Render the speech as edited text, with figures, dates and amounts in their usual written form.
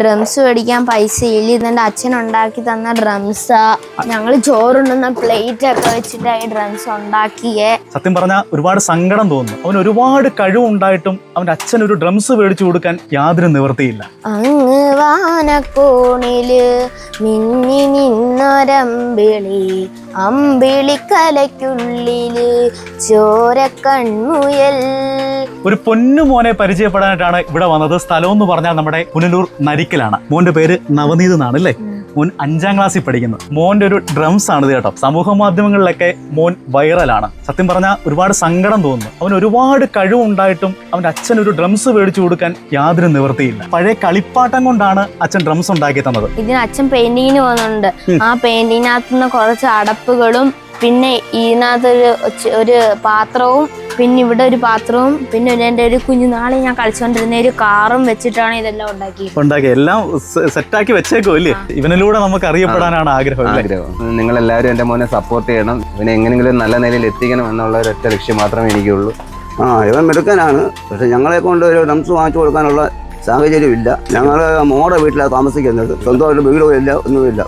Drums മേടിക്കാൻ പൈസ ഇല്ല. ഇതെന്റെ അച്ഛൻ ഉണ്ടാക്കി തന്ന ഡ്രംസാ. ഞങ്ങൾ ചോറുണ്ടുന്ന പ്ലേറ്റ് ഒക്കെ വെച്ചിട്ടായി ഡ്രംസ് ഉണ്ടാക്കിയേ. സത്യം പറഞ്ഞാൽ ഒരുപാട് സങ്കടം തോന്നുന്നു. അവൻ ഒരുപാട് കഴിവുണ്ടായിട്ടും അവന്റെ അച്ഛൻ ഒരു ഡ്രംസ് മേടിച്ചു കൊടുക്കാൻ യാതൊരു നിവൃത്തിയില്ല. അങ്ങ് വാനക്കോണില് മിന്നി നിന്നൊരമ്പിളി, അമ്പിളിക്കലയ്ക്കുള്ളില് ചോരക്കൺമുയൽ. ഒരു പൊന്നു മോനെ പരിചയപ്പെടാനായിട്ടാണ് ഇവിടെ വന്നത്. സ്ഥലം എന്ന് പറഞ്ഞാൽ നമ്മുടെ പുനലൂർ നരിക്കലാണ്. മോന്റെ പേര് നവനീത് എന്നാണ് അല്ലേ? മോൻ 5ാം ക്ലാസ്സിൽ പഠിക്കുന്നു. മോന്റെ ഒരു ഡ്രംസ് ആണ് ഇത് കേട്ടോ. സമൂഹ മാധ്യമങ്ങളിലൊക്കെ മോൻ വൈറലാണ്. സത്യം പറഞ്ഞാൽ ഒരുപാട് സങ്കടം തോന്നുന്നു. അവൻ ഒരുപാട് കഴിവുണ്ടായിട്ടും അവന്റെ അച്ഛൻ ഒരു ഡ്രംസ് മേടിച്ചു കൊടുക്കാൻ യാതൊരു നിവൃത്തിയില്ല. പഴയ കളിപ്പാട്ടം കൊണ്ടാണ് അച്ഛൻ ഡ്രംസ് ഉണ്ടാക്കി തന്നത്. ഇതിന് അച്ഛൻ പെയിന്റിങ്ങിന് പോകുന്നുണ്ട്. ആ പെയിന്റിങ്ങിനകത്ത് നിന്ന് കുറച്ച് അടപ്പുകളും, പിന്നെ ഇതിനകത്തൊരു ഒരു പാത്രവും, പിന്നെ ഇവിടെ ഒരു പാത്രവും, പിന്നെ എൻ്റെ ഒരു കുഞ്ഞുനാളെ ഞാൻ കളിച്ചുകൊണ്ടിരുന്ന ഒരു കാറും വെച്ചിട്ടാണ് ഇതെല്ലാം ഉണ്ടാക്കി എല്ലാം സെറ്റാക്കി വെച്ചേക്കോ ഇല്ലേ? ഇവനിലൂടെ നമുക്ക് അറിയപ്പെടാനാണ് ആഗ്രഹം. നിങ്ങൾ എല്ലാവരും എൻ്റെ മോനെ സപ്പോർട്ട് ചെയ്യണം. ഇവനെ എങ്ങനെയെങ്കിലും നല്ല നിലയിൽ എത്തിക്കണം എന്നുള്ള ഒരൊറ്റ ലക്ഷ്യം മാത്രമേ എനിക്കുള്ളൂ. ഇവൻ മെടുക്കാനാണ്. പക്ഷെ ഞങ്ങളെ കൊണ്ട് ഒരു ഡ്രംസ് വാങ്ങിച്ചു കൊടുക്കാനുള്ള സാഹചര്യമില്ല. ഞങ്ങൾ മോടെ വീട്ടിലാണ് താമസിക്കുന്നത്. സ്വന്തമായിട്ട് വീടും ഇല്ല, ഒന്നുമില്ല.